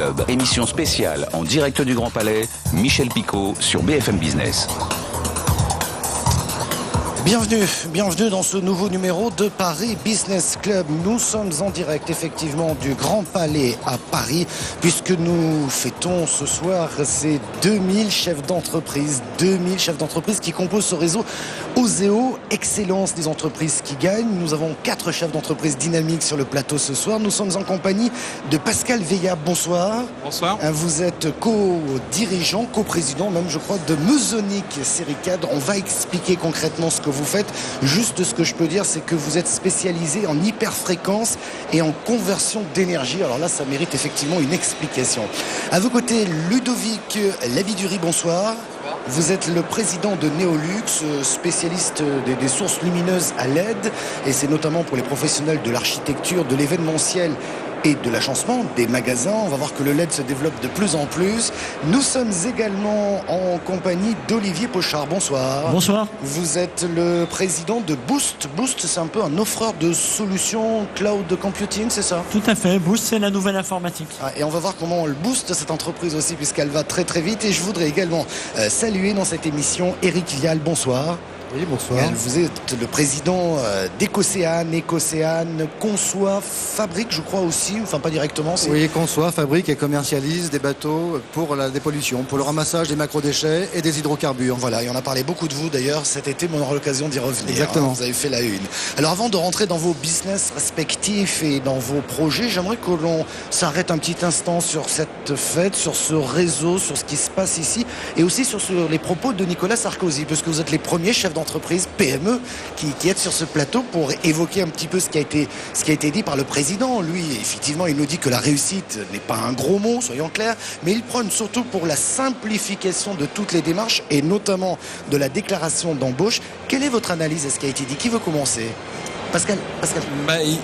Club. Émission spéciale en direct du Grand Palais, Michel Picot sur BFM Business. Bienvenue dans ce nouveau numéro de Paris Business Club. Nous sommes en direct effectivement du Grand Palais à Paris, puisque nous fêtons ce soir ces 2000 chefs d'entreprise qui composent ce réseau Oseo, excellence des entreprises qui gagnent. Nous avons 4 chefs d'entreprise dynamiques sur le plateau ce soir. Nous sommes en compagnie de Pascal Veillat. Bonsoir. Bonsoir. Vous êtes co-dirigeant, co-président même je crois de Mesonic Série Cadre. On va expliquer concrètement ce que vous faites. Juste ce que je peux dire, c'est que vous êtes spécialisé en hyperfréquence et en conversion d'énergie. Alors là, ça mérite effectivement une explication. À vos côtés, Ludovic Labidurie, bonsoir. Vous êtes le président de Néolux, spécialiste des sources lumineuses à LED, et c'est notamment pour les professionnels de l'architecture, de l'événementiel et de l'agencement des magasins. On va voir que le LED se développe de plus en plus. Nous sommes également en compagnie d'Olivier Pochard. Bonsoir. Bonsoir. Vous êtes le président de Boost. Boost, c'est un peu un offreur de solutions cloud computing, c'est ça? Tout à fait. Boost, c'est la nouvelle informatique. Et on va voir comment on le booste, cette entreprise aussi, puisqu'elle va très très vite. Et je voudrais également saluer dans cette émission Eric Vial. Bonsoir. Oui, bonsoir. Vous êtes le président d'Ecocéane. Ecocéane conçoit, fabrique, je crois aussi, enfin pas directement. Oui, conçoit, fabrique et commercialise des bateaux pour la dépollution, pour le ramassage des macrodéchets et des hydrocarbures. Voilà, et on a parlé beaucoup de vous d'ailleurs cet été, mais on aura l'occasion d'y revenir. Exactement. Vous avez fait la une. Alors avant de rentrer dans vos business respectifs et dans vos projets, j'aimerais que l'on s'arrête un petit instant sur cette fête, sur ce réseau, sur ce qui se passe ici, et aussi sur les propos de Nicolas Sarkozy, parce que vous êtes les premiers chefs d'entreprise PME qui êtes sur ce plateau pour évoquer un petit peu ce qui a été dit par le président. Lui, effectivement, il nous dit que la réussite n'est pas un gros mot, soyons clairs, mais il prône surtout pour la simplification de toutes les démarches et notamment de la déclaration d'embauche. Quelle est votre analyse de ce qui a été dit? Qui veut commencer? Pascal.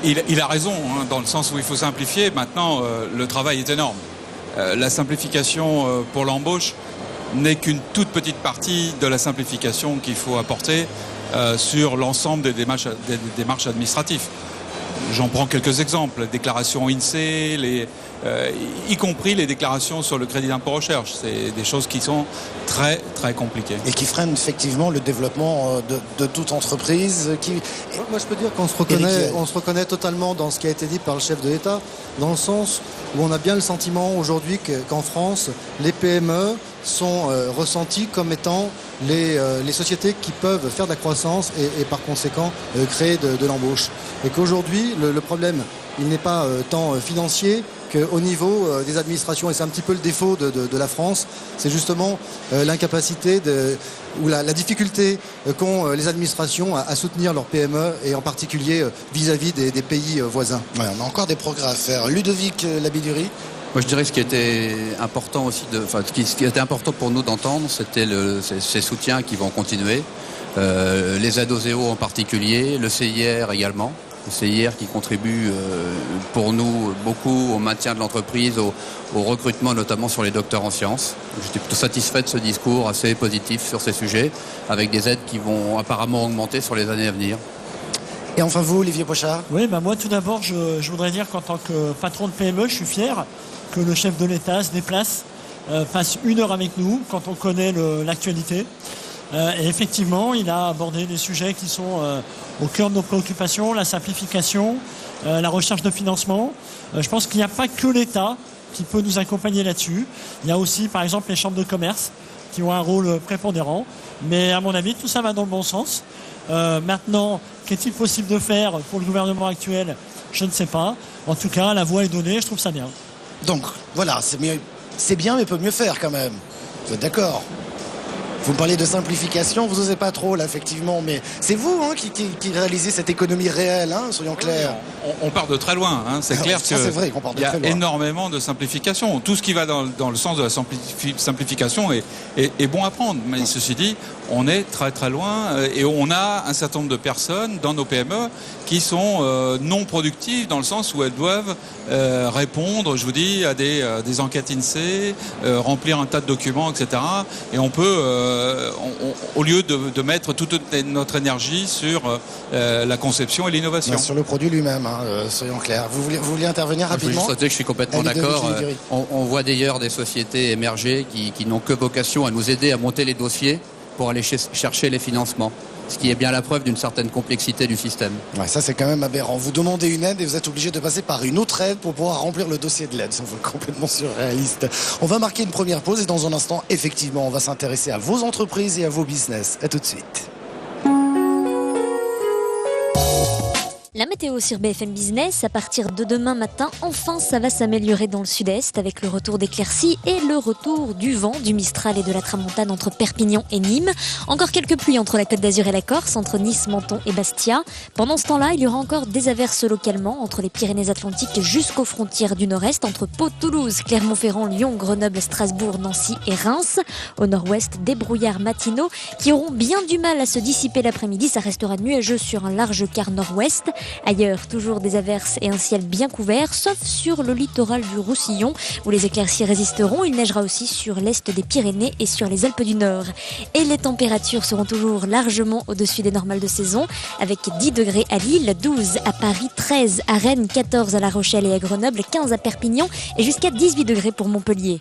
Il a raison, hein, dans le sens où il faut simplifier. Maintenant, le travail est énorme. La simplification pour l'embauche n'est qu'une toute petite partie de la simplification qu'il faut apporter sur l'ensemble des démarches administratives. J'en prends quelques exemples. Déclarations INSEE, y compris les déclarations sur le crédit d'impôt recherche. C'est des choses qui sont très très compliquées. Et qui freinent effectivement le développement de toute entreprise. Moi je peux dire qu'on se reconnaît totalement dans ce qui a été dit par le chef de l'État, dans le sens où on a bien le sentiment aujourd'hui qu'en France, les PME sont ressentis comme étant les sociétés qui peuvent faire de la croissance et par conséquent créer de l'embauche. Et qu'aujourd'hui, le problème, il n'est pas tant financier qu'au niveau des administrations, et c'est un petit peu le défaut de la France, c'est justement l'incapacité ou la difficulté qu'ont les administrations à soutenir leurs PME et en particulier vis-à-vis des pays voisins. Ouais, on a encore des progrès à faire. Ludovic Labidurie. Moi, je dirais que ce qui était important aussi, ce qui était important pour nous d'entendre, c'était ces soutiens qui vont continuer, les aides aux EO en particulier, le CIR également. Le CIR qui contribue pour nous beaucoup au maintien de l'entreprise, au recrutement notamment sur les docteurs en sciences. J'étais plutôt satisfait de ce discours assez positif sur ces sujets, avec des aides qui vont apparemment augmenter sur les années à venir. Et enfin vous, Olivier Pochard? Oui, moi tout d'abord, je voudrais dire qu'en tant que patron de PME, je suis fier que le chef de l'État se déplace, passe 1 heure avec nous quand on connaît l'actualité. Et effectivement, il a abordé des sujets qui sont au cœur de nos préoccupations, la simplification, la recherche de financement. Je pense qu'il n'y a pas que l'État qui peut nous accompagner là-dessus. Il y a aussi, par exemple, les chambres de commerce qui ont un rôle prépondérant. Mais à mon avis, tout ça va dans le bon sens. Maintenant, qu'est-il possible de faire pour le gouvernement actuel? Je ne sais pas. En tout cas, la voie est donnée, je trouve ça bien. Donc, voilà, c'est bien, mais peut mieux faire quand même. Vous êtes d'accord? Vous me parlez de simplification, vous n'osez pas trop là effectivement, mais c'est vous qui réalisez cette économie réelle, hein, soyons clairs. On part de très loin, hein. C'est clair qu'il y a énormément de simplification. Tout ce qui va dans le sens de la simplification est bon à prendre. Mais ceci dit, on est très très loin et on a un certain nombre de personnes dans nos PME qui sont non productives dans le sens où elles doivent répondre, je vous dis, à des enquêtes INSEE, remplir un tas de documents, etc. Et on peut, au lieu de mettre toute notre énergie sur la conception et l'innovation. Sur le produit lui-même. Hein. soyons clairs. Vous vouliez intervenir rapidement? Je suis complètement d'accord. On voit d'ailleurs des sociétés émerger qui n'ont que vocation à nous aider à monter les dossiers pour aller chercher les financements. Ce qui est bien la preuve d'une certaine complexité du système. Ouais, ça c'est quand même aberrant. Vous demandez une aide et vous êtes obligé de passer par une autre aide pour pouvoir remplir le dossier de l'aide. C'est complètement surréaliste. On va marquer une première pause et dans un instant, effectivement, on va s'intéresser à vos entreprises et à vos business. À tout de suite. La météo sur BFM Business, à partir de demain matin, enfin ça va s'améliorer dans le sud-est avec le retour d'éclaircies et le retour du vent, du Mistral et de la Tramontane entre Perpignan et Nîmes. Encore quelques pluies entre la Côte d'Azur et la Corse, entre Nice, Menton et Bastia. Pendant ce temps-là, il y aura encore des averses localement entre les Pyrénées-Atlantiques jusqu'aux frontières du nord-est, entre Pau, Toulouse, Clermont-Ferrand, Lyon, Grenoble, Strasbourg, Nancy et Reims. Au nord-ouest, des brouillards matinaux qui auront bien du mal à se dissiper l'après-midi. Ça restera nuageux sur un large quart nord-ouest. Ailleurs, toujours des averses et un ciel bien couvert, sauf sur le littoral du Roussillon, où les éclaircies résisteront. Il neigera aussi sur l'est des Pyrénées et sur les Alpes du Nord. Et les températures seront toujours largement au-dessus des normales de saison, avec 10 degrés à Lille, 12 à Paris, 13 à Rennes, 14 à La Rochelle et à Grenoble, 15 à Perpignan et jusqu'à 18 degrés pour Montpellier.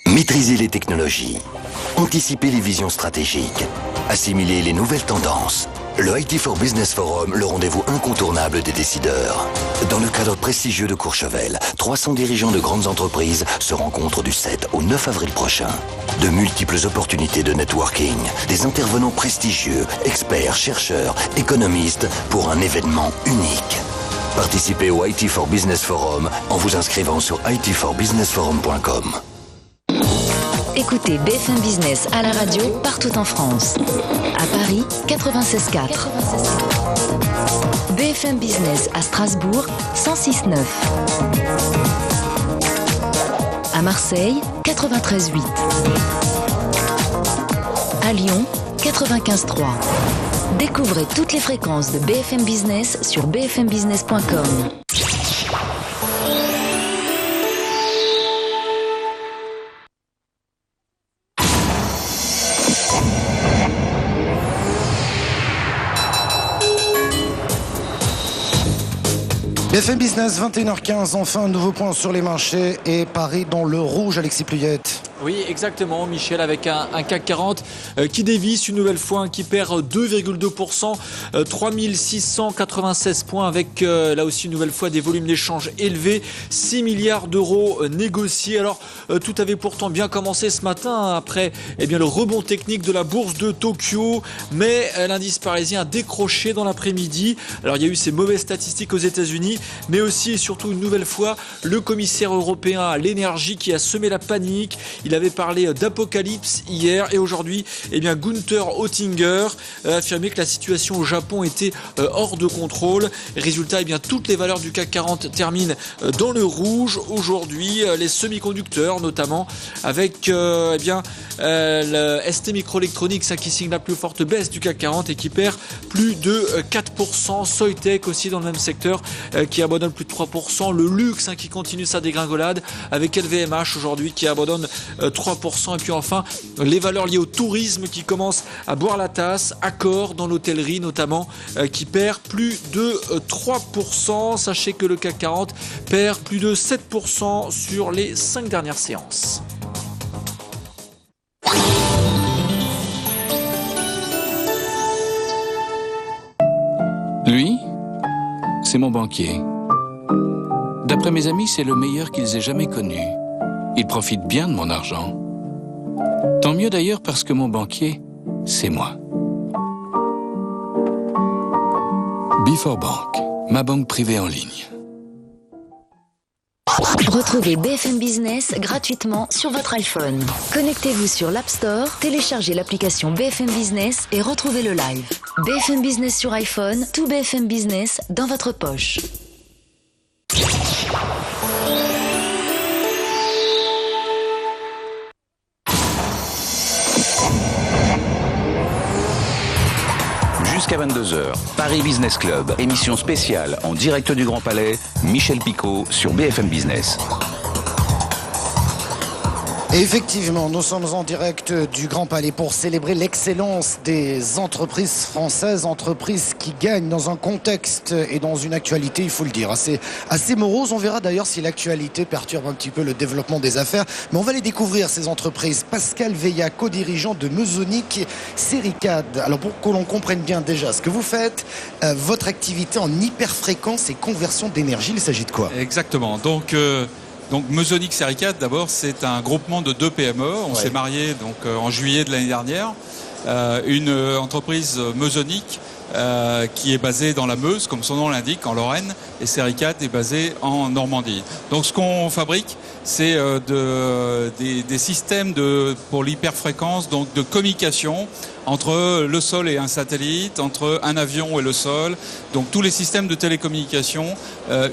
Maîtriser les technologies, anticiper les visions stratégiques, assimiler les nouvelles tendances. Le IT for Business Forum, le rendez-vous incontournable des décideurs. Dans le cadre prestigieux de Courchevel, 300 dirigeants de grandes entreprises se rencontrent du 7 au 9 avril prochain. De multiples opportunités de networking, des intervenants prestigieux, experts, chercheurs, économistes pour un événement unique. Participez au IT for Business Forum en vous inscrivant sur itforbusinessforum.com. Écoutez BFM Business à la radio partout en France. À Paris, 96.4. BFM Business à Strasbourg, 106.9. À Marseille, 93.8. À Lyon, 95.3. Découvrez toutes les fréquences de BFM Business sur bfmbusiness.com. BFM Business, 21h15, enfin un nouveau point sur les marchés et Paris dans le rouge, Alexis Pluyette. Oui, exactement, Michel, avec un CAC 40 qui dévisse une nouvelle fois, qui perd 2,2%, 3696 points, avec là aussi une nouvelle fois des volumes d'échange élevés, 6 milliards d'euros négociés. Alors, tout avait pourtant bien commencé ce matin après le rebond technique de la bourse de Tokyo, mais l'indice parisien a décroché dans l'après-midi. Alors, il y a eu ces mauvaises statistiques aux États-Unis, mais aussi et surtout une nouvelle fois le commissaire européen à l'énergie qui a semé la panique. Il avait parlé d'apocalypse hier et aujourd'hui, Gunther Oettinger a affirmé que la situation au Japon était hors de contrôle. Résultat, toutes les valeurs du CAC 40 terminent dans le rouge aujourd'hui. Les semi-conducteurs notamment, avec le ST Microelectronics qui signe la plus forte baisse du CAC 40 et qui perd plus de 4%. Soitec aussi dans le même secteur qui abandonne plus de 3%. Le luxe qui continue sa dégringolade avec LVMH aujourd'hui qui abandonne 3%. Et puis enfin, les valeurs liées au tourisme qui commencent à boire la tasse. Accor dans l'hôtellerie notamment qui perd plus de 3%. Sachez que le CAC 40 perd plus de 7% sur les 5 dernières séances. Lui, c'est mon banquier. D'après mes amis, c'est le meilleur qu'ils aient jamais connu. Il profite bien de mon argent. Tant mieux d'ailleurs parce que mon banquier, c'est moi. Before-Bank, ma banque privée en ligne. Retrouvez BFM Business gratuitement sur votre iPhone. Connectez-vous sur l'App Store, téléchargez l'application BFM Business et retrouvez le live. BFM Business sur iPhone, tout BFM Business dans votre poche. Jusqu'à 22h, Paris Business Club, émission spéciale en direct du Grand Palais, Michel Picot sur BFM Business. Et effectivement, nous sommes en direct du Grand Palais pour célébrer l'excellence des entreprises françaises, entreprises qui gagnent dans un contexte et dans une actualité, il faut le dire, assez morose. On verra d'ailleurs si l'actualité perturbe un petit peu le développement des affaires. Mais on va les découvrir, ces entreprises. Pascal Veillat, co-dirigeant de Mesonic Sericad. Alors pour que l'on comprenne bien déjà ce que vous faites, votre activité en hyperfréquence et conversion d'énergie, il s'agit de quoi? Exactement. Donc Mesonic Sericad, d'abord, c'est un groupement de 2 PME. On s'est mariés en juillet de l'année dernière. Une entreprise Mesonic qui est basée dans la Meuse, comme son nom l'indique, en Lorraine, et Sericad est basée en Normandie. Donc ce qu'on fabrique, c'est des systèmes pour l'hyperfréquence, donc de communication entre le sol et un satellite, entre un avion et le sol. Donc tous les systèmes de télécommunication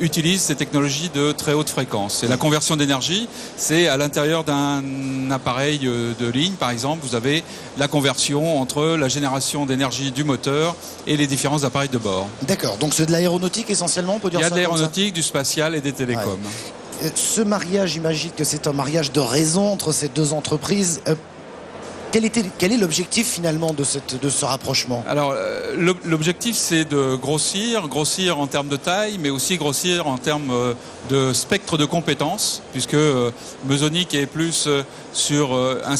utilisent ces technologies de très haute fréquence. Et la conversion d'énergie, c'est à l'intérieur d'un appareil de ligne, par exemple, vous avez la conversion entre la génération d'énergie du moteur et les différents appareils de bord. D'accord, donc c'est de l'aéronautique essentiellement, on peut dire ça? Il y a de l'aéronautique, du spatial et des télécoms. Ouais. Ce mariage, j'imagine que c'est un mariage de raison entre ces deux entreprises. Quel est l'objectif finalement de ce rapprochement? Alors l'objectif, c'est de grossir en termes de taille, mais aussi grossir en termes de spectre de compétences, puisque Mesonic est plus sur une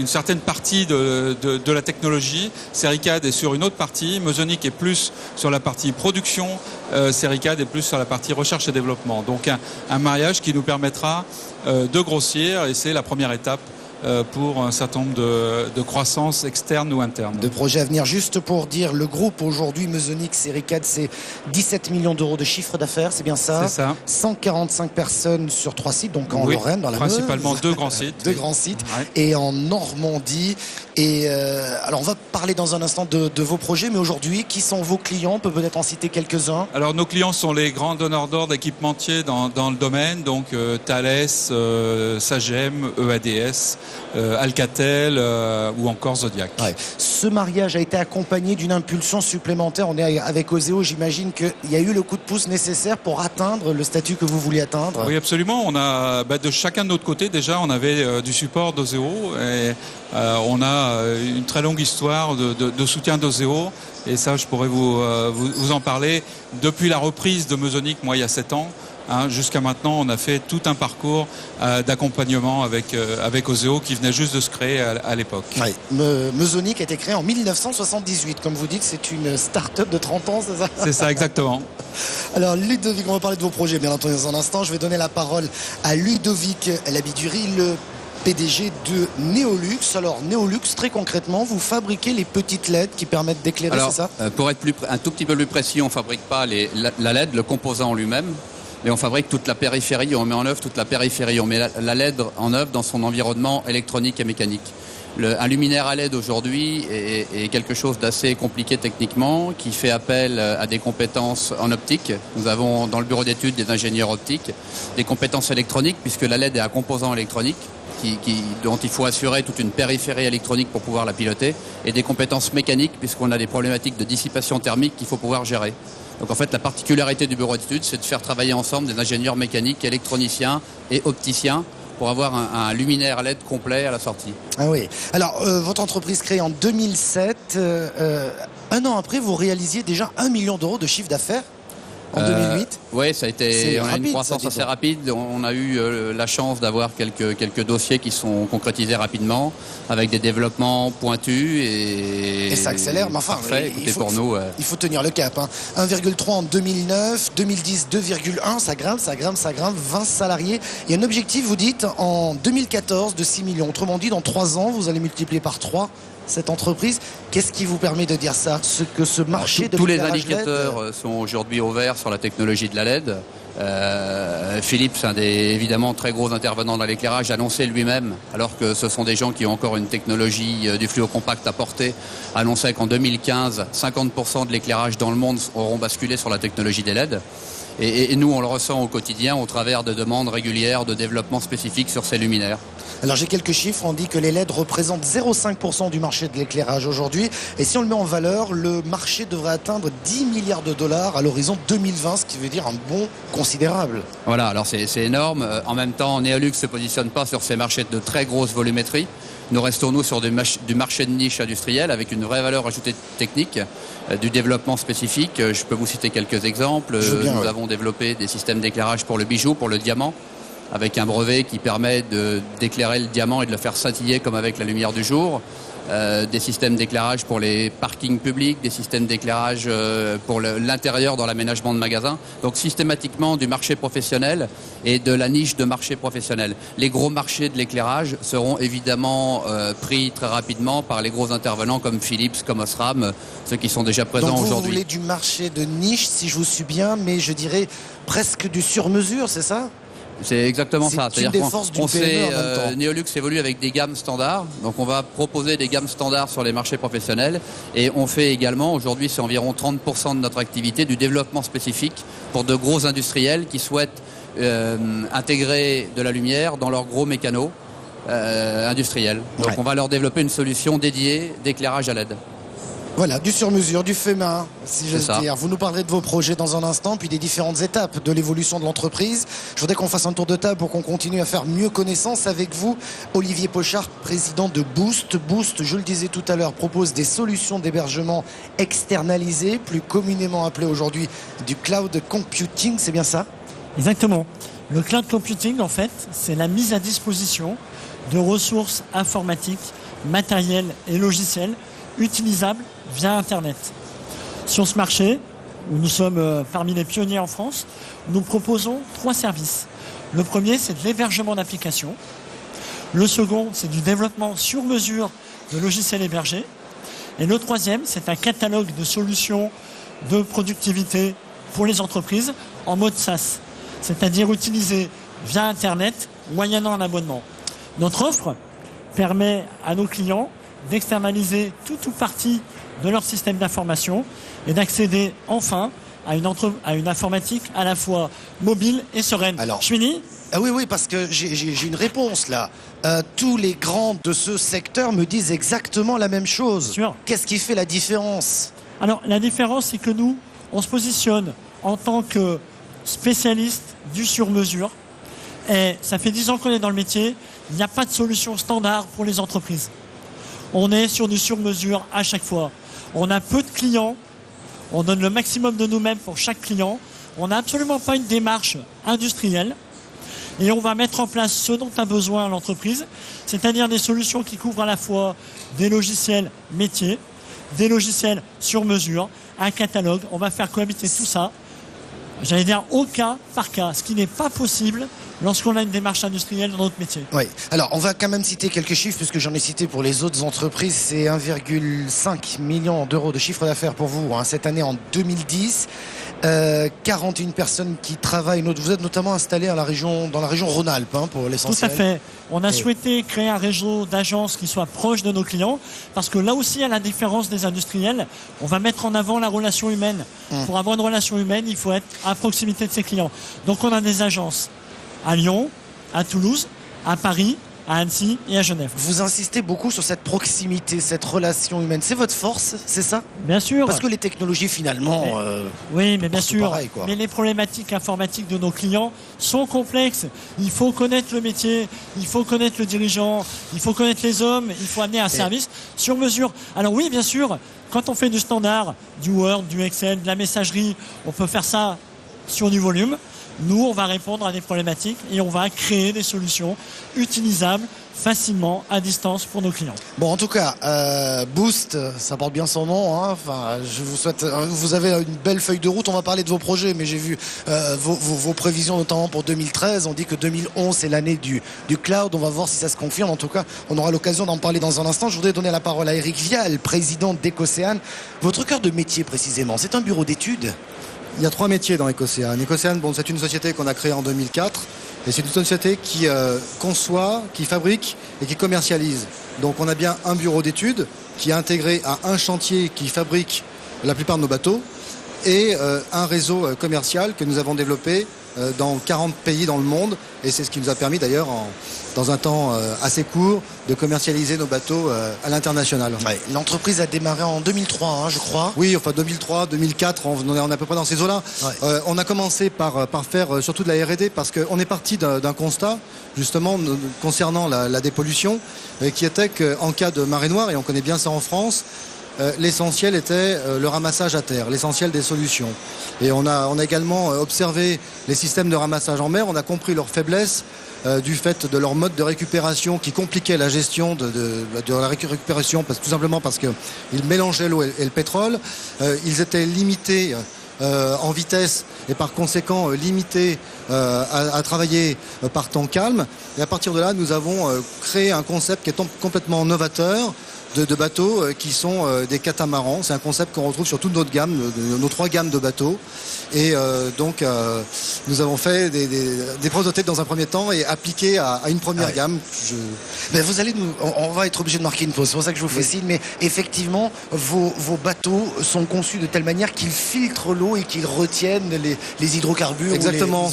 certaine partie de la technologie. Sericad est sur une autre partie. Mesonic est plus sur la partie production. Sericad est plus sur la partie recherche et développement. Donc un mariage qui nous permettra de grossir, et c'est la première étape pour un certain nombre de croissances externes ou internes. De projets à venir. Juste pour dire, le groupe aujourd'hui, Mesonic Sericad, c'est 17 millions d'euros de chiffre d'affaires, c'est bien ça? C'est ça. 145 personnes sur 3 sites, donc en Lorraine, dans la Meuse. Principalement 2 grands sites. 2 grands sites. Ouais. Et en Normandie. Et alors on va parler dans un instant de vos projets, mais aujourd'hui, qui sont vos clients? On peut peut-être en citer quelques-uns. Alors nos clients sont les grands donneurs d'ordre équipementiers dans le domaine, donc Thales, Sagem, EADS, Alcatel ou encore Zodiac. Ouais. Ce mariage a été accompagné d'une impulsion supplémentaire. On est avec Oseo, j'imagine qu'il y a eu le coup de pouce nécessaire pour atteindre le statut que vous vouliez atteindre. Oui, absolument. On a de chacun de notre côté déjà, on avait du support d'Oseo et on a une très longue histoire de soutien d'Oseo, et ça je pourrais vous en parler. Depuis la reprise de Mesonic, moi il y a 7 ans, jusqu'à maintenant, on a fait tout un parcours d'accompagnement avec Oseo qui venait juste de se créer à l'époque. Oui. Mesonic a été créé en 1978. Comme vous dites, c'est une start-up de 30 ans, c'est ça? C'est ça, exactement. Alors, Ludovic, on va parler de vos projets, bien entendu, dans un instant. Je vais donner la parole à Ludovic Labidurie, le PDG de Neolux. Alors Neolux, très concrètement, vous fabriquez les petites LED qui permettent d'éclairer, c'est ça? Pour être un tout petit peu plus précis, on ne fabrique pas la LED, le composant en lui-même, mais on fabrique toute la périphérie, on met en œuvre toute la périphérie, on met la LED en œuvre dans son environnement électronique et mécanique. Un luminaire à LED aujourd'hui est quelque chose d'assez compliqué techniquement, qui fait appel à des compétences en optique. Nous avons dans le bureau d'études des ingénieurs optiques, des compétences électroniques, puisque la LED est un composant électronique dont il faut assurer toute une périphérie électronique pour pouvoir la piloter, et des compétences mécaniques, puisqu'on a des problématiques de dissipation thermique qu'il faut pouvoir gérer. Donc en fait, la particularité du bureau d'études, c'est de faire travailler ensemble des ingénieurs mécaniques, électroniciens et opticiens pour avoir un luminaire LED complet à la sortie. Ah oui. Alors, votre entreprise créée en 2007, un an après, vous réalisiez déjà 1 million d'euros de chiffre d'affaires en 2008. Oui, ça a été une croissance assez rapide. On a eu la chance d'avoir quelques dossiers qui sont concrétisés rapidement, avec des développements pointus et ça accélère. Mais enfin, parfait, il faut tenir le cap. 1,3 en 2009, 2010 2,1, ça grimpe, 20 salariés. Il y a un objectif, vous dites, en 2014 de 6 millions. Autrement dit, dans 3 ans, vous allez multiplier par 3 cette entreprise. Qu'est-ce qui vous permet de dire ça? Ce marché de tous les indicateurs LED sont aujourd'hui au vert sur la technologie de la LED. Philips, un des évidemment très gros intervenants dans l'éclairage, a annoncé lui-même, alors que ce sont des gens qui ont encore une technologie du fluocompact à porter, annonçait qu'en 2015, 50% de l'éclairage dans le monde auront basculé sur la technologie des LED. Et nous, on le ressent au quotidien au travers de demandes régulières de développement spécifique sur ces luminaires. Alors j'ai quelques chiffres, on dit que les LED représentent 0,5% du marché de l'éclairage aujourd'hui. Et si on le met en valeur, le marché devrait atteindre 10 milliards de dollars à l'horizon 2020, ce qui veut dire un bond considérable. Voilà, alors c'est énorme. En même temps, Neolux ne se positionne pas sur ces marchés de très grosse volumétrie. Nous restons, nous, sur du marché de niche industriel avec une vraie valeur ajoutée technique, du développement spécifique. Je peux vous citer quelques exemples. Nous avons développé des systèmes d'éclairage pour le bijou, pour le diamant, avec un brevet qui permet d'éclairer le diamant et de le faire scintiller comme avec la lumière du jour. Des systèmes d'éclairage pour les parkings publics, des systèmes d'éclairage pour l'intérieur dans l'aménagement de magasins. Donc systématiquement du marché professionnel et de la niche de marché professionnel. Les gros marchés de l'éclairage seront évidemment pris très rapidement par les gros intervenants comme Philips, comme Osram, ceux qui sont déjà présents aujourd'hui. Donc vous voulez du marché de niche, si je vous suis bien, mais je dirais presque du sur-mesure, c'est ça ? C'est exactement ça. C'est-à-dire qu'on sait, Neolux évolue avec des gammes standards. Donc on va proposer des gammes standards sur les marchés professionnels. Et on fait également, aujourd'hui c'est environ 30% de notre activité, du développement spécifique pour de gros industriels qui souhaitent intégrer de la lumière dans leurs gros mécanos industriels. Donc on va leur développer une solution dédiée d'éclairage à LED. Voilà, du sur-mesure, du fait main, si j'ose dire. Vous nous parlerez de vos projets dans un instant, puis des différentes étapes de l'évolution de l'entreprise. Je voudrais qu'on fasse un tour de table pour qu'on continue à faire mieux connaissance avec vous. Olivier Pochard, président de Boost. Boost, je le disais tout à l'heure, propose des solutions d'hébergement externalisées, plus communément appelées aujourd'hui du cloud computing, c'est bien ça ? Exactement. Le cloud computing, en fait, c'est la mise à disposition de ressources informatiques, matérielles et logiciels utilisables via Internet. Sur ce marché, où nous sommes parmi les pionniers en France, nous proposons 3 services. Le premier, c'est de l'hébergement d'applications. Le second, c'est du développement sur mesure de logiciels hébergés. Et le troisième, c'est un catalogue de solutions de productivité pour les entreprises en mode SaaS, c'est-à-dire utilisé via Internet, moyennant un abonnement. Notre offre permet à nos clients d'externaliser tout ou partie de leur système d'information et d'accéder enfin à une informatique à la fois mobile et sereine. Alors, Chouini ? Oui, parce que j'ai une réponse là. Tous les grands de ce secteur me disent exactement la même chose. Qu'est-ce qui fait la différence ? Alors, la différence, c'est que nous, on se positionne en tant que spécialiste du sur-mesure. Et ça fait 10 ans qu'on est dans le métier. Il n'y a pas de solution standard pour les entreprises. On est sur du sur-mesure à chaque fois. On a peu de clients. On donne le maximum de nous-mêmes pour chaque client. On n'a absolument pas une démarche industrielle. Et on va mettre en place ce dont a besoin l'entreprise, c'est-à-dire des solutions qui couvrent à la fois des logiciels métiers, des logiciels sur mesure, un catalogue. On va faire cohabiter tout ça, j'allais dire au cas par cas, ce qui n'est pas possible lorsqu'on a une démarche industrielle dans notre métier. Oui, alors on va quand même citer quelques chiffres, puisque j'en ai cité pour les autres entreprises. C'est 1,5 million d'euros de chiffre d'affaires pour vous cette année en 2010. 41 personnes qui travaillent. Vous êtes notamment installé dans la région Rhône-Alpes pour l'essentiel. Tout à fait. On a souhaité créer un réseau d'agences qui soit proche de nos clients, parce que là aussi, à la différence des industriels, on va mettre en avant la relation humaine. Pour avoir une relation humaine, il faut être à proximité de ses clients. Donc on a des agences à Lyon, à Toulouse, à Paris, à Annecy et à Genève. Vous insistez beaucoup sur cette proximité, cette relation humaine. C'est votre force, c'est ça ? Bien sûr. Parce que les technologies, finalement... oui, mais bien sûr. Pareil, mais les problématiques informatiques de nos clients sont complexes. Il faut connaître le métier, il faut connaître le dirigeant, il faut connaître les hommes, il faut amener un service sur mesure. Alors oui, bien sûr, quand on fait du standard, du Word, du Excel, de la messagerie, on peut faire ça sur du volume. Nous, on va répondre à des problématiques et on va créer des solutions utilisables facilement à distance pour nos clients. Bon, en tout cas, Boost, ça porte bien son nom. Enfin, je vous souhaite. Vous avez une belle feuille de route. On va parler de vos projets, mais j'ai vu vos prévisions, notamment pour 2013. On dit que 2011 c'est l'année du cloud. On va voir si ça se confirme. En tout cas, on aura l'occasion d'en parler dans un instant. Je voudrais donner la parole à Eric Vial, président d'Ecocéan. Votre cœur de métier précisément, c'est un bureau d'études. Il y a 3 métiers dans Ecocéan. Ecocéan, c'est une société qu'on a créée en 2004 et c'est une société qui conçoit, qui fabrique et qui commercialise. Donc on a bien un bureau d'études qui est intégré à un chantier qui fabrique la plupart de nos bateaux et un réseau commercial que nous avons développé dans 40 pays dans le monde, et c'est ce qui nous a permis d'ailleurs dans un temps assez court de commercialiser nos bateaux à l'international. Ouais, l'entreprise a démarré en 2003, je crois. Oui, enfin 2003, 2004, on est à peu près dans ces eaux-là. Ouais. On a commencé par faire surtout de la R&D parce qu'on est parti d'un constat justement concernant la dépollution qui était qu'en cas de marée noire, et on connaît bien ça en France, l'essentiel était le ramassage à terre, l'essentiel des solutions. Et on a également observé les systèmes de ramassage en mer, on a compris leurs faiblesses du fait de leur mode de récupération qui compliquait la gestion de la récupération, tout simplement parce qu'ils mélangeaient l'eau et le pétrole. Ils étaient limités en vitesse et par conséquent limités à travailler par temps calme. Et à partir de là, nous avons créé un concept qui est complètement novateur, de bateaux qui sont des catamarans. C'est un concept qu'on retrouve sur toute notre gamme, nos 3 gammes de bateaux. Et donc nous avons fait des prototypes dans un premier temps et appliqués à une première gamme. Mais vous allez on va être obligé de marquer une pause, c'est pour ça que je vous fais signe, mais effectivement vos bateaux sont conçus de telle manière qu'ils filtrent l'eau et qu'ils retiennent les hydrocarbures. Exactement,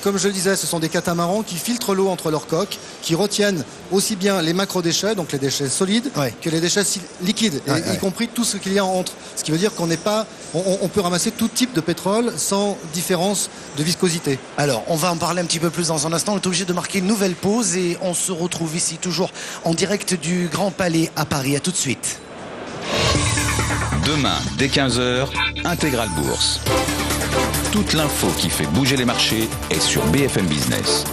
comme je le disais, ce sont des catamarans qui filtrent l'eau entre leurs coques, qui retiennent aussi bien les macro-déchets, donc les déchets solides, que les déchets liquides, y compris tout ce qu'il y a entre. Ce qui veut dire qu'on n'est pas, on peut ramasser tout type de pétrole sans différence de viscosité. Alors, on va en parler un petit peu plus dans un instant. On est obligé de marquer une nouvelle pause et on se retrouve ici toujours en direct du Grand Palais à Paris. À tout de suite. Demain, dès 15h, Intégral Bourse. Toute l'info qui fait bouger les marchés est sur BFM Business.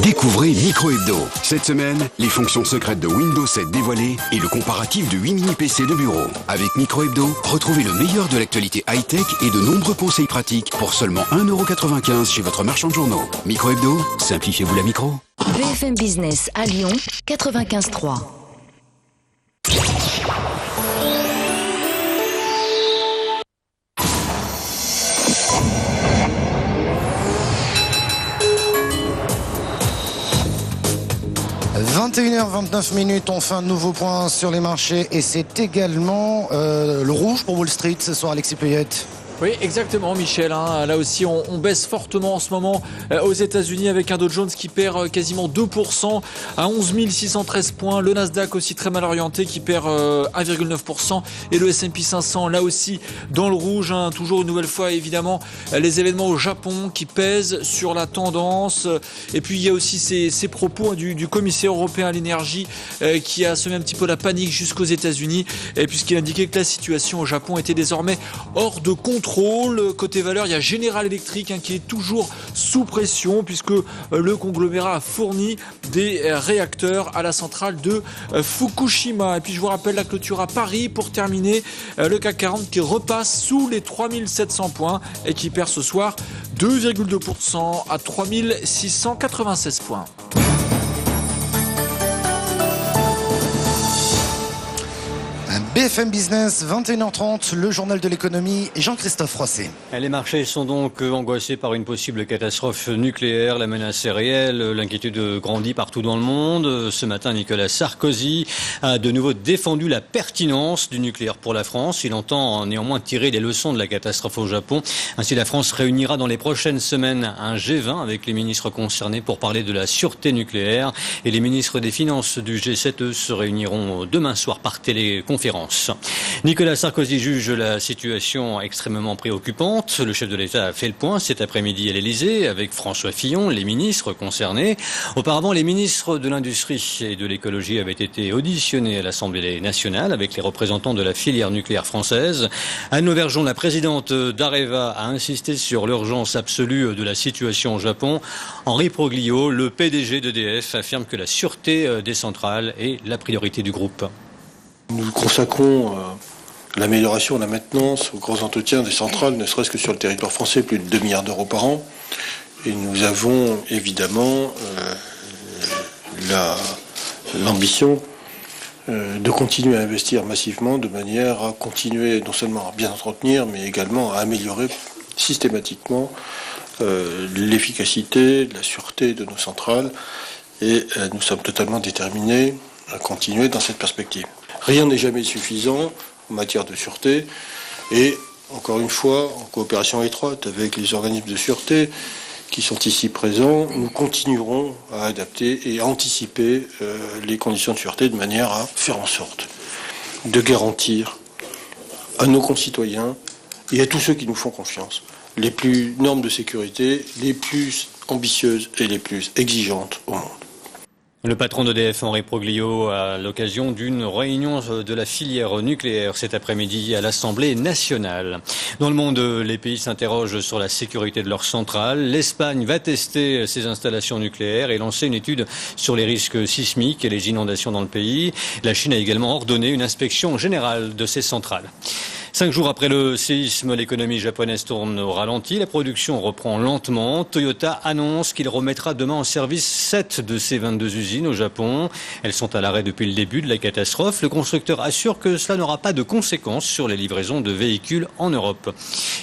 Découvrez Micro Hebdo. Cette semaine, les fonctions secrètes de Windows 7 dévoilées et le comparatif de 8 mini-PC de bureau. Avec Micro Hebdo, retrouvez le meilleur de l'actualité high-tech et de nombreux conseils pratiques pour seulement 1,95€ chez votre marchand de journaux. Micro Hebdo, simplifiez-vous la micro. BFM Business à Lyon, 95.3. 21h29, on fait un nouveau point sur les marchés et c'est également le rouge pour Wall Street ce soir, Alexis Payette. Oui, exactement, Michel. Là aussi, on baisse fortement en ce moment aux États-Unis avec un Dow Jones qui perd quasiment 2% à 11 613 points. Le Nasdaq aussi très mal orienté qui perd 1,9%. Et le S&P 500, là aussi, dans le rouge. Toujours une nouvelle fois, évidemment, les événements au Japon qui pèsent sur la tendance. Et puis, il y a aussi ces propos du commissaire européen à l'énergie qui a semé un petit peu la panique jusqu'aux États-Unis, puisqu'il indiquait que la situation au Japon était désormais hors de contrôle. Côté valeur, il y a General Electric qui est toujours sous pression puisque le conglomérat a fourni des réacteurs à la centrale de Fukushima. Et puis je vous rappelle la clôture à Paris pour terminer, le CAC 40 qui repasse sous les 3700 points et qui perd ce soir 2,2% à 3696 points. BFM Business, 21h30, le journal de l'économie, Jean-Christophe Roisset. Les marchés sont donc angoissés par une possible catastrophe nucléaire. La menace est réelle, l'inquiétude grandit partout dans le monde. Ce matin, Nicolas Sarkozy a de nouveau défendu la pertinence du nucléaire pour la France. Il entend néanmoins tirer les leçons de la catastrophe au Japon. Ainsi, la France réunira dans les prochaines semaines un G20 avec les ministres concernés pour parler de la sûreté nucléaire. Et les ministres des Finances du G7, eux, se réuniront demain soir par téléconférence. Nicolas Sarkozy juge la situation extrêmement préoccupante. Le chef de l'État a fait le point cet après-midi à l'Élysée avec François Fillon, les ministres concernés. Auparavant, les ministres de l'Industrie et de l'Écologie avaient été auditionnés à l'Assemblée nationale avec les représentants de la filière nucléaire française. Anne Lauvergeon, la présidente d'Areva, a insisté sur l'urgence absolue de la situation au Japon. Henri Proglio, le PDG d'EDF, affirme que la sûreté des centrales est la priorité du groupe. Nous consacrons l'amélioration, la maintenance, au gros entretien des centrales, ne serait-ce que sur le territoire français, plus de 2 milliards d'euros par an. Et nous avons évidemment l'ambition de continuer à investir massivement de manière à continuer non seulement à bien entretenir, mais également à améliorer systématiquement l'efficacité, la sûreté de nos centrales. Et nous sommes totalement déterminés continuer dans cette perspective. Rien n'est jamais suffisant en matière de sûreté et, encore une fois, en coopération étroite avec les organismes de sûreté qui sont ici présents, nous continuerons à adapter et à anticiper les conditions de sûreté de manière à faire en sorte de garantir à nos concitoyens et à tous ceux qui nous font confiance les plus normes de sécurité, les plus ambitieuses et les plus exigeantes au monde. Le patron d'EDF, Henri Proglio, à l'occasion d'une réunion de la filière nucléaire cet après-midi à l'Assemblée nationale. Dans le monde, les pays s'interrogent sur la sécurité de leurs centrales. L'Espagne va tester ses installations nucléaires et lancer une étude sur les risques sismiques et les inondations dans le pays. La Chine a également ordonné une inspection générale de ses centrales. 5 jours après le séisme, l'économie japonaise tourne au ralenti. La production reprend lentement. Toyota annonce qu'il remettra demain en service 7 de ses 22 usines au Japon. Elles sont à l'arrêt depuis le début de la catastrophe. Le constructeur assure que cela n'aura pas de conséquences sur les livraisons de véhicules en Europe.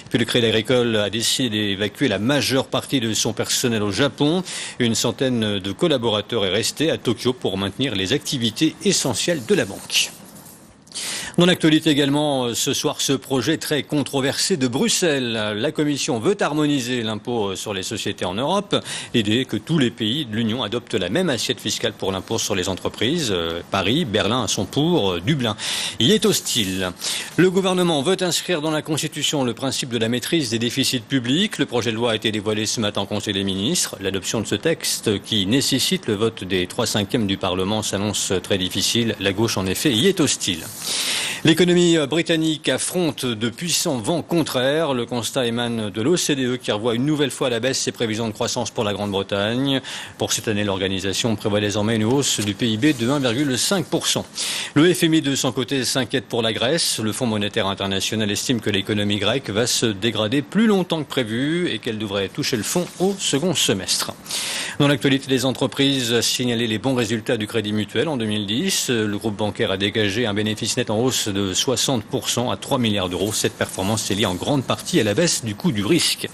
Et puis le Crédit Agricole a décidé d'évacuer la majeure partie de son personnel au Japon. Une centaine de collaborateurs est restée à Tokyo pour maintenir les activités essentielles de la banque. Dans l'actualité également, ce soir, ce projet très controversé de Bruxelles. La Commission veut harmoniser l'impôt sur les sociétés en Europe. L'idée est que tous les pays de l'Union adoptent la même assiette fiscale pour l'impôt sur les entreprises. Paris, Berlin sont pour, Dublin y est hostile. Le gouvernement veut inscrire dans la Constitution le principe de la maîtrise des déficits publics. Le projet de loi a été dévoilé ce matin en Conseil des ministres. L'adoption de ce texte, qui nécessite le vote des 3/5 du Parlement, s'annonce très difficile. La gauche, en effet, y est hostile. L'économie britannique affronte de puissants vents contraires. Le constat émane de l'OCDE qui revoit une nouvelle fois à la baisse ses prévisions de croissance pour la Grande-Bretagne. Pour cette année, l'organisation prévoit désormais une hausse du PIB de 1,5%. Le FMI, de son côté, s'inquiète pour la Grèce. Le Fonds monétaire international estime que l'économie grecque va se dégrader plus longtemps que prévu et qu'elle devrait toucher le fond au second semestre. Dans l'actualité des entreprises, a signalé les bons résultats du Crédit Mutuel en 2010. Le groupe bancaire a dégagé un bénéfice net en hausse de 60% à 3 milliards d'euros. Cette performance est liée en grande partie à la baisse du coût du risque.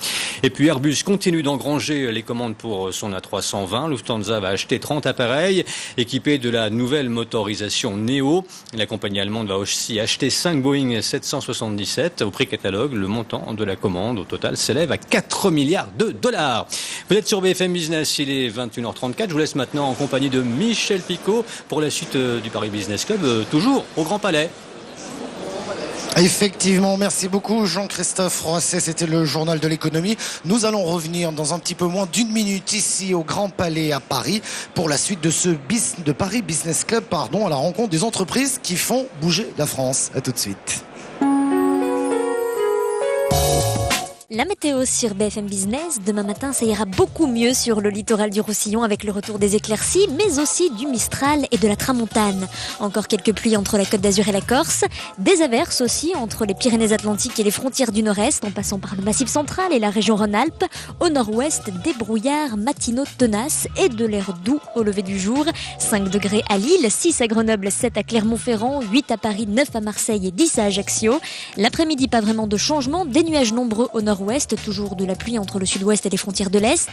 Et puis Airbus continue d'engranger les commandes pour son A320. Lufthansa va acheter 30 appareils équipés de la nouvelle motorisation Neo. La compagnie allemande va aussi acheter 5 Boeing 777. Au prix catalogue, le montant de la commande au total s'élève à 4 milliards de dollars. Vous êtes sur BFM Business, il est 21h34. Je vous laisse maintenant en compagnie de Michel Picot pour la suite du Paris Business Club, toujours au Grand Palais. Effectivement, merci beaucoup Jean-Christophe Roisset, c'était le journal de l'économie. Nous allons revenir dans un petit peu moins d'une minute ici au Grand Palais à Paris pour la suite de ce de Paris Business Club, à la rencontre des entreprises qui font bouger la France. À tout de suite. La météo sur BFM Business. Demain matin, ça ira beaucoup mieux sur le littoral du Roussillon avec le retour des éclaircies, mais aussi du Mistral et de la Tramontane. Encore quelques pluies entre la Côte d'Azur et la Corse. Des averses aussi entre les Pyrénées-Atlantiques et les frontières du Nord-Est, en passant par le Massif central et la région Rhône-Alpes. Au Nord-Ouest, des brouillards matinaux tenaces et de l'air doux au lever du jour. 5 degrés à Lille, 6 à Grenoble, 7 à Clermont-Ferrand, 8 à Paris, 9 à Marseille et 10 à Ajaccio. L'après-midi, pas vraiment de changement. Des nuages nombreux au Nord-Ouest, toujours de la pluie entre le sud-ouest et les frontières de l'Est.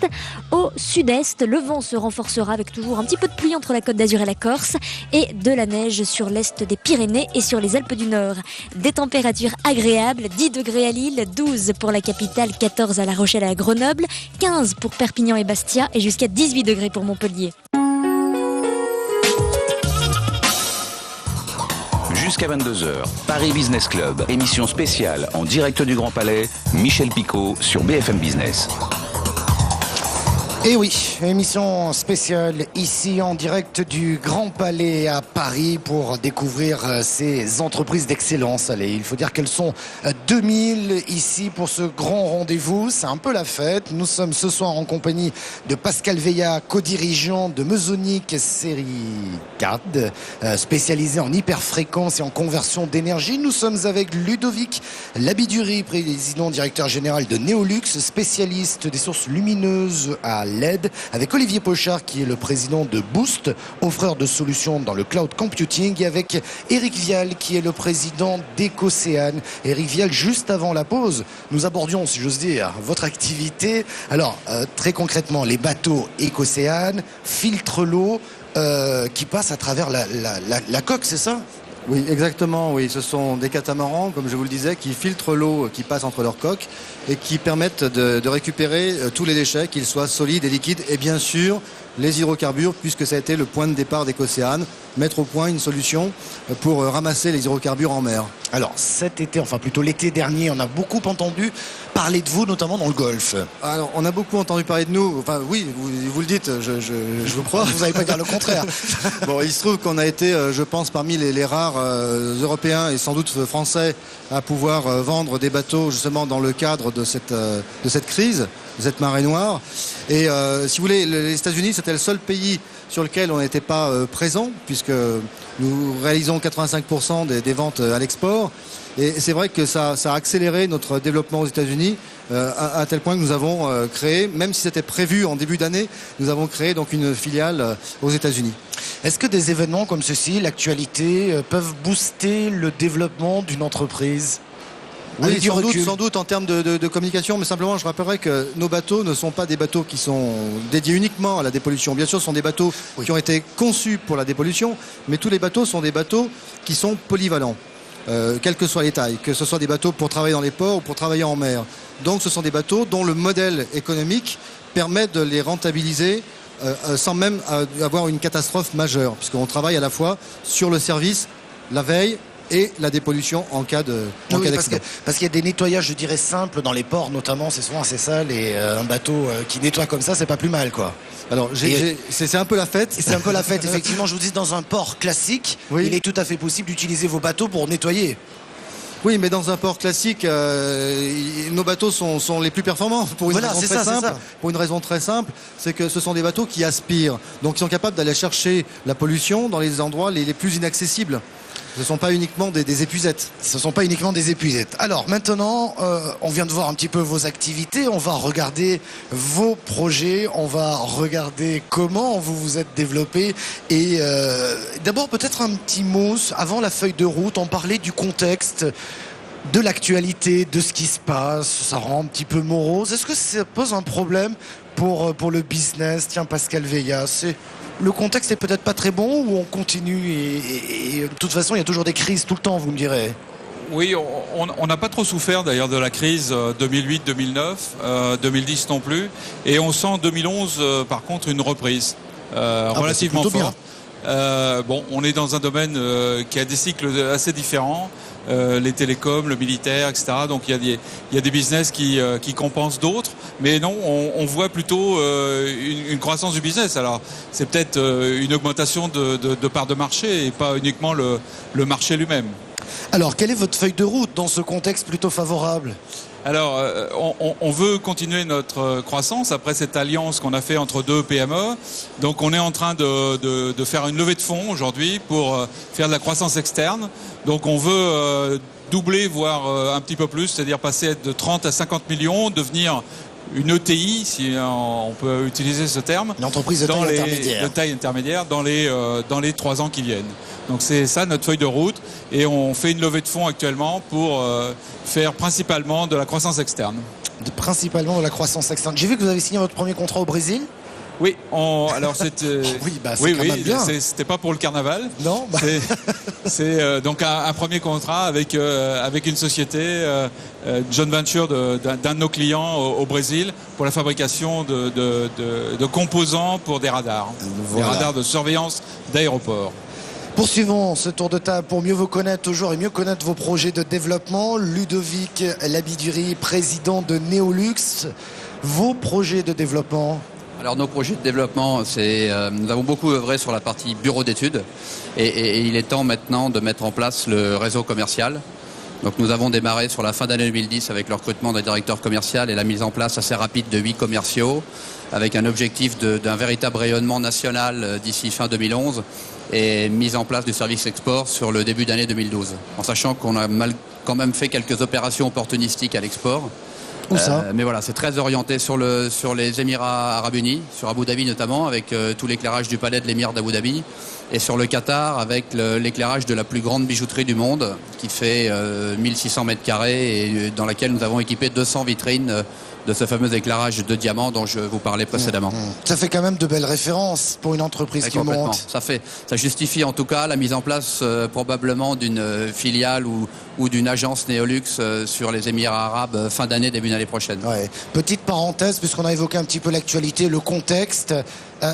Au sud-est, le vent se renforcera avec toujours un petit peu de pluie entre la Côte d'Azur et la Corse et de la neige sur l'est des Pyrénées et sur les Alpes du Nord. Des températures agréables, 10 degrés à Lille, 12 pour la capitale, 14 à La Rochelle et à Grenoble, 15 pour Perpignan et Bastia et jusqu'à 18 degrés pour Montpellier. Jusqu'à 22h, Paris Business Club, émission spéciale en direct du Grand Palais, Michel Picot sur BFM Business. Et oui, émission spéciale ici en direct du Grand Palais à Paris pour découvrir ces entreprises d'excellence. Allez, il faut dire qu'elles sont 2000 ici pour ce grand rendez-vous. C'est un peu la fête. Nous sommes ce soir en compagnie de Pascal Veillat, co-dirigeant de Mesonic série 4, spécialisé en hyperfréquence et en conversion d'énergie. Nous sommes avec Ludovic Labiduri, président directeur général de Neolux, spécialiste des sources lumineuses à LED, avec Olivier Pochard qui est le président de Boost, offreur de solutions dans le cloud computing, et avec Eric Vial qui est le président d'Ecocéane. Eric Vial, juste avant la pause, nous abordions, si j'ose dire, votre activité. Alors, très concrètement, les bateaux Ecocéane filtrent l'eau. qui passent à travers la coque, c'est ça ? Oui, exactement. Oui, ce sont des catamarans, comme je vous le disais, qui filtrent l'eau qui passe entre leurs coques et qui permettent de récupérer tous les déchets, qu'ils soient solides et liquides, et bien sûr les hydrocarbures, puisque ça a été le point de départ d'Ecocéane, mettre au point une solution pour ramasser les hydrocarbures en mer. Alors cet été, enfin plutôt l'été dernier, on a beaucoup entendu parler de vous, notamment dans le Golfe. Alors on a beaucoup entendu parler de nous, enfin oui, vous le dites, je vous crois. Vous n'allez pas dire le contraire. Bon, il se trouve qu'on a été, je pense, parmi les rares Européens et sans doute Français à pouvoir vendre des bateaux justement dans le cadre de cette crise, de cette marée noire. Et si vous voulez, les États-Unis, c'était le seul pays sur lequel on n'était pas présent, puisque nous réalisons 85% des ventes à l'export. Et c'est vrai que ça a accéléré notre développement aux États-Unis à tel point que nous avons créé, même si c'était prévu en début d'année, nous avons créé donc une filiale aux États-Unis. Est-ce que des événements comme ceci, l'actualité, peuvent booster le développement d'une entreprise ? Oui, sans doute en termes de communication, mais simplement je rappellerai que nos bateaux ne sont pas des bateaux qui sont dédiés uniquement à la dépollution. Bien sûr, ce sont des bateaux qui ont été conçus pour la dépollution, mais tous les bateaux sont des bateaux qui sont polyvalents, quelles que soient les tailles, que ce soit des bateaux pour travailler dans les ports ou pour travailler en mer. Donc ce sont des bateaux dont le modèle économique permet de les rentabiliser sans même avoir une catastrophe majeure, puisqu'on travaille à la fois sur le service, la veille et la dépollution en cas d'accident. Parce qu'il y a des nettoyages, je dirais, simples dans les ports, notamment, c'est souvent assez sale, et un bateau qui nettoie comme ça, c'est pas plus mal, quoi. Alors, c'est un peu la fête. C'est un peu la fête, effectivement. Je vous dis, dans un port classique, oui, il est tout à fait possible d'utiliser vos bateaux pour nettoyer. Oui, mais dans un port classique, nos bateaux sont les plus performants pour une raison très simple. Pour une raison très simple, c'est que ce sont des bateaux qui aspirent, donc ils sont capables d'aller chercher la pollution dans les endroits les plus inaccessibles. Ce ne sont pas uniquement des épuisettes. Ce ne sont pas uniquement des épuisettes. Alors maintenant, on vient de voir un petit peu vos activités, on va regarder vos projets, on va regarder comment vous vous êtes développé. Et d'abord peut-être un petit mot, avant la feuille de route, on parlait du contexte, de l'actualité, de ce qui se passe, ça rend un petit peu morose. Est-ce que ça pose un problème pour le business ? Tiens, Pascal Veillat, le contexte est peut-être pas très bon ou on continue et de toute façon il y a toujours des crises tout le temps, vous me direz. Oui, on n'a pas trop souffert d'ailleurs de la crise 2008-2009, 2010 non plus, et on sent en 2011 par contre une reprise relativement forte. Bon, on est dans un domaine qui a des cycles assez différents. Les télécoms, le militaire, etc. Donc il y a des business qui compensent d'autres, mais non, on voit plutôt une croissance du business. Alors c'est peut-être une augmentation de part de marché et pas uniquement le marché lui-même. Alors quelle est votre feuille de route dans ce contexte plutôt favorable ? Alors, on veut continuer notre croissance après cette alliance qu'on a fait entre deux PME. Donc, on est en train de faire une levée de fonds aujourd'hui pour faire de la croissance externe. Donc, on veut doubler, voire un petit peu plus, c'est-à-dire passer de 30 à 50 millions, devenir une ETI, si on peut utiliser ce terme. Une entreprise de taille intermédiaire dans les 3 ans qui viennent. Donc c'est ça notre feuille de route et on fait une levée de fonds actuellement pour faire principalement de la croissance externe. Principalement de la croissance externe. J'ai vu que vous avez signé votre premier contrat au Brésil. Oui, alors c'était. C'était pas pour le carnaval. Non. C'est donc un premier contrat avec une société, joint venture d'un de nos clients au Brésil pour la fabrication de composants pour des radars, des radars de surveillance d'aéroports. Poursuivons ce tour de table pour mieux vous connaître toujours et mieux connaître vos projets de développement. Ludovic Labiduri, président de Néolux. Vos projets de développement ? Alors nos projets de développement, nous avons beaucoup œuvré sur la partie bureau d'études et il est temps maintenant de mettre en place le réseau commercial. Donc nous avons démarré sur la fin d'année 2010 avec le recrutement d'un directeur commercial et la mise en place assez rapide de 8 commerciaux avec un objectif d'un véritable rayonnement national d'ici fin 2011 et mise en place du service export sur le début d'année 2012. En sachant qu'on a quand même fait quelques opérations opportunistiques à l'export. Où ça ? Mais voilà, c'est très orienté sur les Émirats Arabes Unis, sur Abu Dhabi notamment, avec tout l'éclairage du palais de l'émir d'Abu Dhabi, et sur le Qatar avec l'éclairage de la plus grande bijouterie du monde, qui fait 1600 mètres carrés et dans laquelle nous avons équipé 200 vitrines ce fameux éclairage de diamant dont je vous parlais précédemment. Ça fait quand même de belles références pour une entreprise qui monte. Ça justifie en tout cas la mise en place probablement d'une filiale ou d'une agence Néolux sur les Émirats arabes fin d'année, début d'année prochaine. Ouais. Petite parenthèse, puisqu'on a évoqué un petit peu l'actualité, le contexte,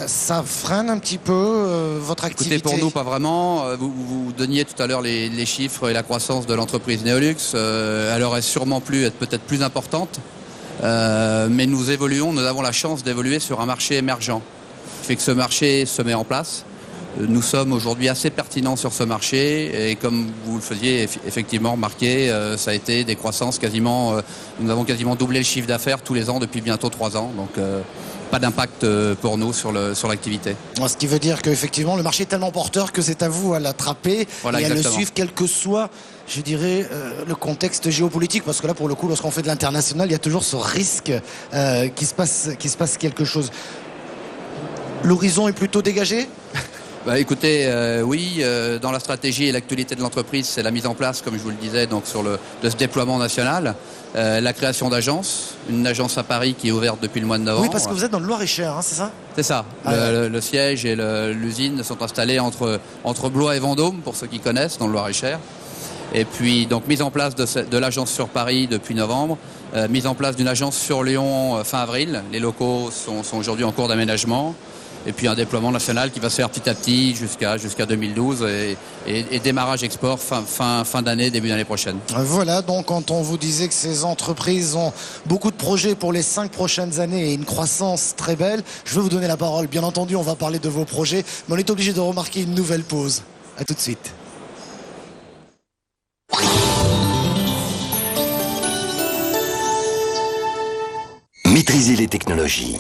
ça freine un petit peu votre activité? Écoutez, pour nous, pas vraiment. Vous donniez tout à l'heure les chiffres et la croissance de l'entreprise Néolux. Elle aurait sûrement être peut-être plus importante. Mais nous avons la chance d'évoluer sur un marché émergent. Ce qui fait que ce marché se met en place. Nous sommes aujourd'hui assez pertinents sur ce marché et comme vous le faisiez effectivement remarquer, ça a été des croissances nous avons quasiment doublé le chiffre d'affaires tous les ans depuis bientôt 3 ans. Donc pas d'impact pour nous sur l'activité. Ce qui veut dire qu'effectivement le marché est tellement porteur que c'est à vous à l'attraper et à le suivre quel que soit, je dirais, le contexte géopolitique, parce que là pour le coup lorsqu'on fait de l'international il y a toujours ce risque qu'il se passe quelque chose. L'horizon est plutôt dégagé? Écoutez, oui, dans la stratégie et l'actualité de l'entreprise, c'est la mise en place, comme je vous le disais, donc de ce déploiement national, la création d'agences, une agence à Paris qui est ouverte depuis le mois de novembre. Oui, parce que vous êtes dans le Loir-et-Cher, c'est ça? C'est ça. Le siège et l'usine sont installés entre Blois et Vendôme, pour ceux qui connaissent, dans le Loir-et-Cher. Et puis, donc, mise en place de l'agence sur Paris depuis novembre, mise en place d'une agence sur Lyon fin avril. Les locaux sont aujourd'hui en cours d'aménagement. Et puis un déploiement national qui va se faire petit à petit jusqu'à 2012 et démarrage export fin d'année, début d'année prochaine. Voilà, donc quand on vous disait que ces entreprises ont beaucoup de projets pour les 5 prochaines années et une croissance très belle, je veux vous donner la parole. Bien entendu, on va parler de vos projets, mais on est obligé de remarquer une nouvelle pause. À tout de suite. Maîtriser les technologies,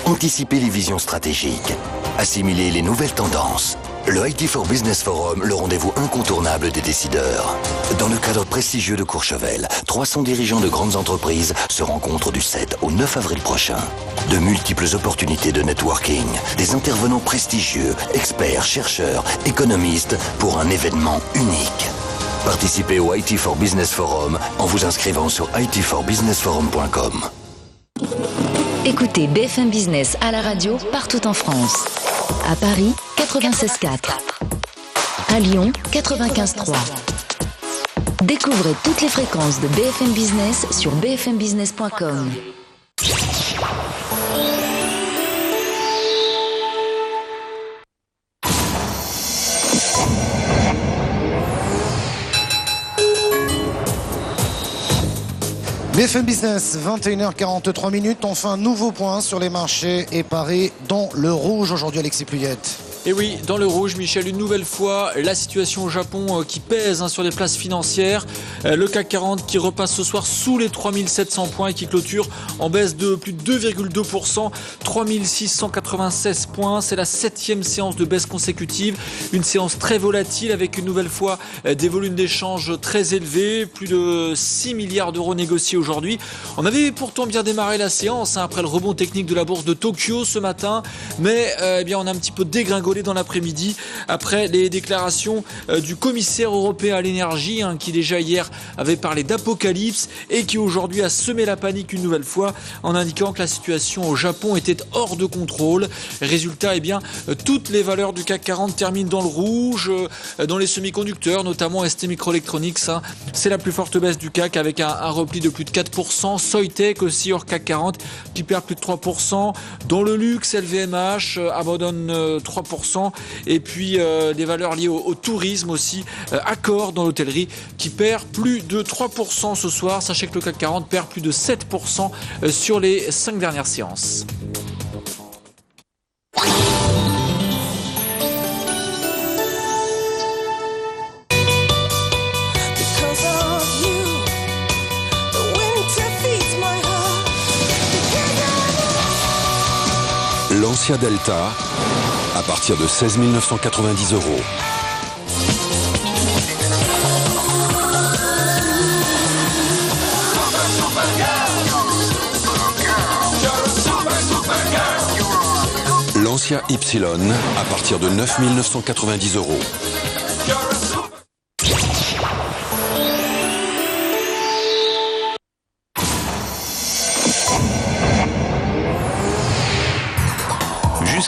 anticiper les visions stratégiques, assimiler les nouvelles tendances. Le IT for Business Forum, le rendez-vous incontournable des décideurs. Dans le cadre prestigieux de Courchevel, 300 dirigeants de grandes entreprises se rencontrent du 7 au 9 avril prochain. De multiples opportunités de networking, des intervenants prestigieux, experts, chercheurs, économistes pour un événement unique. Participez au IT for Business Forum en vous inscrivant sur itforbusinessforum.com. Écoutez BFM Business à la radio partout en France. À Paris, 96.4. À Lyon, 95.3. Découvrez toutes les fréquences de BFM Business sur bfmbusiness.com. BFM Business, 21h43. On fait un nouveau point sur les marchés et Paris dans le rouge aujourd'hui, Alexis Pluyette. Et oui, dans le rouge, Michel, une nouvelle fois, la situation au Japon qui pèse sur les places financières. Le CAC 40 qui repasse ce soir sous les 3700 points et qui clôture en baisse de plus de 2,2%, 3696 points. C'est la 7e séance de baisse consécutive. Une séance très volatile avec une nouvelle fois des volumes d'échanges très élevés. Plus de 6 milliards d'euros négociés aujourd'hui. On avait pourtant bien démarré la séance après le rebond technique de la bourse de Tokyo ce matin. Mais on a un petit peu dégringolé dans l'après-midi après les déclarations du commissaire européen à l'énergie qui déjà hier avait parlé d'apocalypse et qui aujourd'hui a semé la panique une nouvelle fois en indiquant que la situation au Japon était hors de contrôle. Résultat, toutes les valeurs du CAC 40 terminent dans le rouge, dans les semi-conducteurs, notamment STMicroelectronics. C'est la plus forte baisse du CAC avec un repli de plus de 4%. Soitec aussi hors CAC 40 qui perd plus de 3%. Dans le luxe, LVMH abandonne 3%. Et puis des valeurs liées au tourisme aussi. Accor dans l'hôtellerie qui perd plus de 3% ce soir. Sachez que le CAC 40 perd plus de 7% sur les 5 dernières séances. Lancia Delta, à partir de 16 990 €. Lancia Y, à partir de 9 990 €.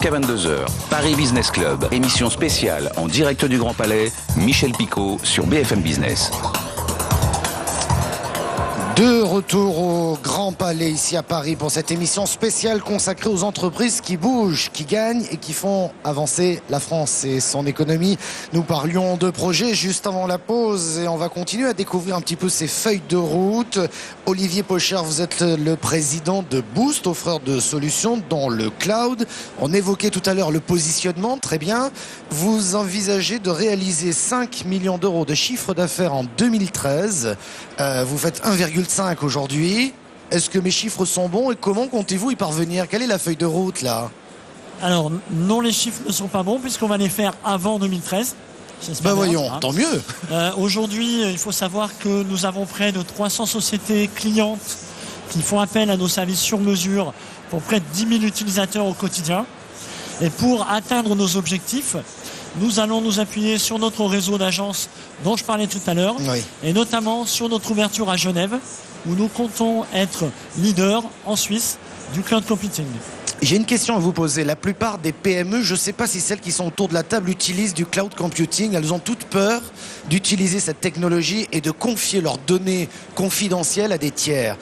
jusqu'à 22h. Paris Business Club, émission spéciale en direct du Grand Palais. Michel Picot sur BFM Business. De retour au Grand Palais ici à Paris pour cette émission spéciale consacrée aux entreprises qui bougent, qui gagnent et qui font avancer la France et son économie. Nous parlions de projets juste avant la pause et on va continuer à découvrir un petit peu ces feuilles de route. Olivier Pochard, vous êtes le président de Boost, offreur de solutions dans le cloud. On évoquait tout à l'heure le positionnement, très bien. Vous envisagez de réaliser 5 millions d'euros de chiffre d'affaires en 2013. Vous faites 1,5 aujourd'hui. Est-ce que mes chiffres sont bons et comment comptez-vous y parvenir? Quelle est la feuille de route là? Alors non, les chiffres ne sont pas bons puisqu'on va les faire avant 2013. Ben voyons, tant mieux. Aujourd'hui, il faut savoir que nous avons près de 300 sociétés clientes qui font appel à nos services sur mesure pour près de 10 000 utilisateurs au quotidien. Et pour atteindre nos objectifs, nous allons nous appuyer sur notre réseau d'agences dont je parlais tout à l'heure, oui, et notamment sur notre ouverture à Genève, où nous comptons être leader en Suisse du cloud computing. J'ai une question à vous poser. La plupart des PME, je ne sais pas si celles qui sont autour de la table utilisent du cloud computing. Elles ont toutes peur d'utiliser cette technologie et de confier leurs données confidentielles à des tiers.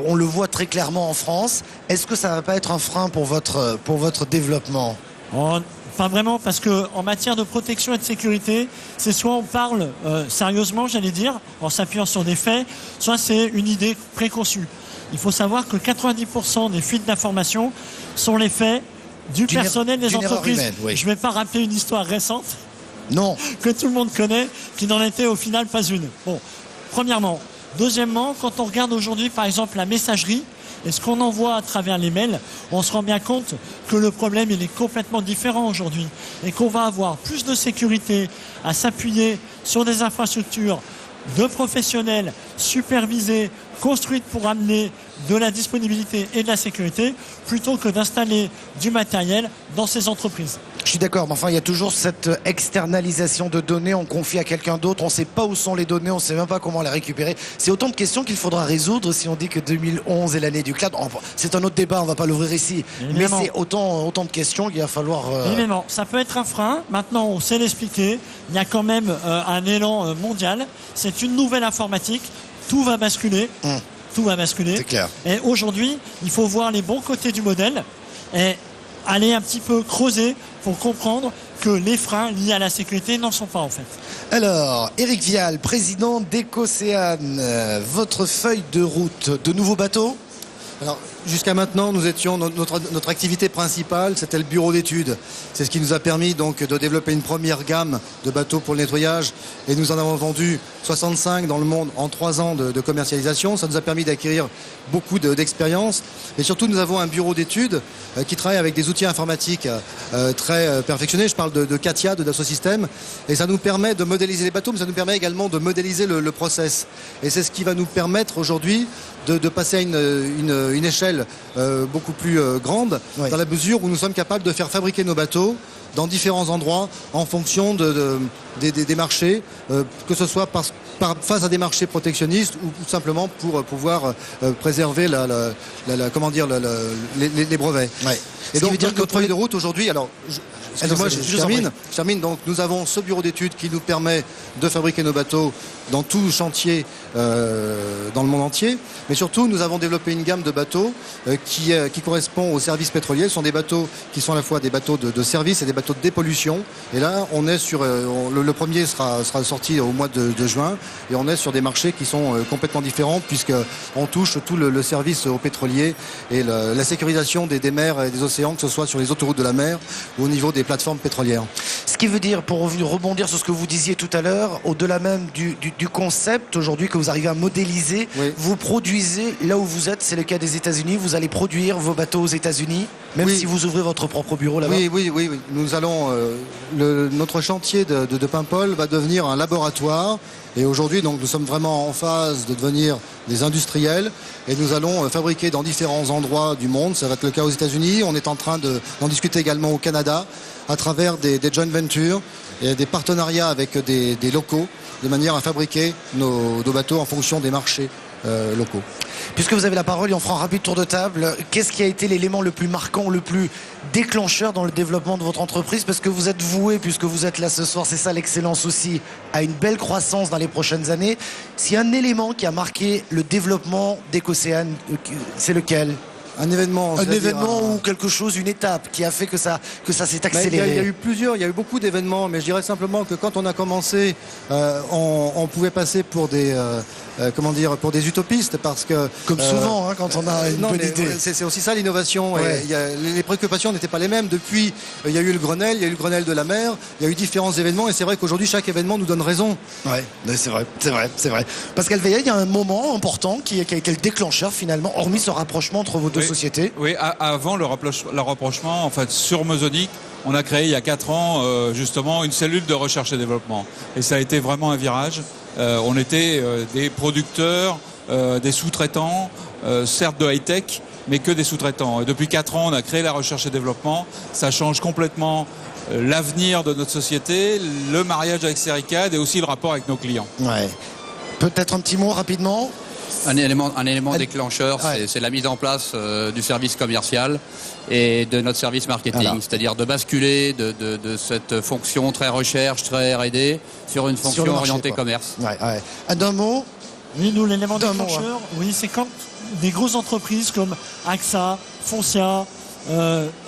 On le voit très clairement en France. Est-ce que ça ne va pas être un frein pour votre développement? Pas vraiment, parce qu'en matière de protection et de sécurité, c'est soit on parle sérieusement, j'allais dire, en s'appuyant sur des faits, soit c'est une idée préconçue. Il faut savoir que 90% des fuites d'informations sont les faits du personnel des entreprises. Humaine, oui. Je ne vais pas rappeler une histoire récente, non, que tout le monde connaît, qui n'en était au final pas une. Bon, premièrement. Deuxièmement, quand on regarde aujourd'hui, par exemple, la messagerie, et ce qu'on envoie à travers les mails, on se rend bien compte que le problème il est complètement différent aujourd'hui et qu'on va avoir plus de sécurité à s'appuyer sur des infrastructures de professionnels supervisés, construites pour amener de la disponibilité et de la sécurité, plutôt que d'installer du matériel dans ces entreprises. Je suis d'accord, mais enfin il y a toujours cette externalisation de données, on confie à quelqu'un d'autre, on ne sait pas où sont les données, on ne sait même pas comment les récupérer. C'est autant de questions qu'il faudra résoudre si on dit que 2011 est l'année du cloud. C'est un autre débat, on ne va pas l'ouvrir ici. Évidemment. Mais c'est autant de questions qu'il va falloir... Évidemment, ça peut être un frein. Maintenant, on sait l'expliquer. Il y a quand même un élan mondial. C'est une nouvelle informatique. Tout va basculer. Tout va basculer. C'est clair. Et aujourd'hui, il faut voir les bons côtés du modèle et aller un petit peu creuser pour comprendre que les freins liés à la sécurité n'en sont pas en fait. Alors, Éric Vial, président d'Ecocéane, votre feuille de route, de nouveaux bateaux? Alors, jusqu'à maintenant, nous étions notre activité principale, c'était le bureau d'études. C'est ce qui nous a permis donc de développer une première gamme de bateaux pour le nettoyage. Et nous en avons vendu 65 dans le monde en 3 ans de commercialisation. Ça nous a permis d'acquérir beaucoup d'expérience. Et surtout, nous avons un bureau d'études qui travaille avec des outils informatiques très perfectionnés. Je parle de CATIA, de Dassault Systèmes. Et ça nous permet de modéliser les bateaux, mais ça nous permet également de modéliser le process. Et c'est ce qui va nous permettre aujourd'hui de passer à une échelle beaucoup plus grande, oui, dans la mesure où nous sommes capables de faire fabriquer nos bateaux dans différents endroits en fonction des marchés, que ce soit face à des marchés protectionnistes ou simplement pour pouvoir préserver les brevets. Ouais. Et donc, notre feuille de route aujourd'hui, alors... Excusez-moi, je termine. Donc, nous avons ce bureau d'études qui nous permet de fabriquer nos bateaux dans tout chantier dans le monde entier. Mais surtout, nous avons développé une gamme de bateaux qui correspond aux services pétroliers. Ce sont des bateaux qui sont à la fois des bateaux de service et des bateaux de dépollution. Et là, on est sur le premier sera sorti au mois de juin. Et on est sur des marchés qui sont complètement différents puisqu'on touche tout le service aux pétroliers et la sécurisation des mers et des océans, que ce soit sur les autoroutes de la mer ou au niveau des plateformes pétrolières. Ce qui veut dire, pour rebondir sur ce que vous disiez tout à l'heure, au-delà même du concept aujourd'hui que vous arrivez à modéliser, oui, vous produisez là où vous êtes, c'est le cas des États-Unis, vous allez produire vos bateaux aux États-Unis, même oui, si vous ouvrez votre propre bureau là-bas. Oui. Nous allons notre chantier de Paimpol va devenir un laboratoire. Et aujourd'hui, donc, nous sommes vraiment en phase de devenir des industriels et nous allons fabriquer dans différents endroits du monde. Ça va être le cas aux États-Unis. On est en train d'en discuter également au Canada à travers des joint ventures et des partenariats avec des locaux de manière à fabriquer nos bateaux en fonction des marchés locaux. Puisque vous avez la parole et on fera un rapide tour de table, qu'est-ce qui a été l'élément le plus marquant, le plus déclencheur dans le développement de votre entreprise? Parce que vous êtes voué, puisque vous êtes là ce soir, c'est ça l'excellence aussi, à une belle croissance dans les prochaines années. S'il y a un élément qui a marqué le développement d'Ecocéane, c'est lequel? Un événement ou quelque chose, une étape qui a fait que ça s'est accéléré. Il y a eu plusieurs, il y a eu beaucoup d'événements, mais je dirais simplement que quand on a commencé, on pouvait passer pour des pour des utopistes, parce que comme souvent quand on a une bonne idée. C'est aussi ça l'innovation. Ouais. Les préoccupations n'étaient pas les mêmes. Depuis, il y a eu le Grenelle, il y a eu le Grenelle de la mer, il y a eu différents événements, et c'est vrai qu'aujourd'hui chaque événement nous donne raison. Ouais, c'est vrai. Pascal Veillet, il y a un moment important qui a été le déclencheur finalement, hormis ce rapprochement entre vos deux sociétés. Oui, avant le rapprochement, en fait, sur Mesonic, on a créé il y a 4 ans justement une cellule de recherche et développement. Et ça a été vraiment un virage. On était des producteurs, des sous-traitants, certes de high-tech, mais que des sous-traitants. Et depuis 4 ans, on a créé la recherche et développement. Ça change complètement l'avenir de notre société, le mariage avec Sericad et aussi le rapport avec nos clients. Ouais. Peut-être un petit mot rapidement. Un élément déclencheur, c'est la mise en place du service commercial et de notre service marketing, voilà. C'est-à-dire de basculer de cette fonction très recherche, très R&D sur une fonction orientée commerce. D'un mot. Oui, nous, l'élément déclencheur, c'est quand des grosses entreprises comme AXA, Foncia,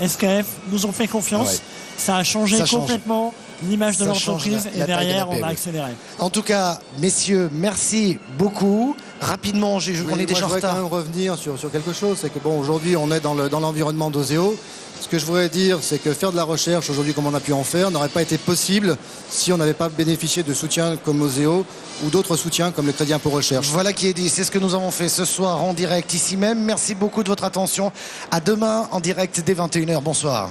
SKF nous ont fait confiance. Ça a changé complètement l'image de l'entreprise et derrière on a accéléré. En tout cas, messieurs, merci beaucoup. Rapidement, on est déjà en retard. Je voudrais quand même revenir sur quelque chose, c'est que aujourd'hui on est dans l'environnement d'Oseo. Ce que je voudrais dire, c'est que faire de la recherche aujourd'hui comme on a pu en faire n'aurait pas été possible si on n'avait pas bénéficié de soutiens comme Oseo ou d'autres soutiens comme le Crédit Impôt Recherche. Voilà qui est dit, c'est ce que nous avons fait ce soir en direct ici même. Merci beaucoup de votre attention. À demain en direct dès 21h. Bonsoir.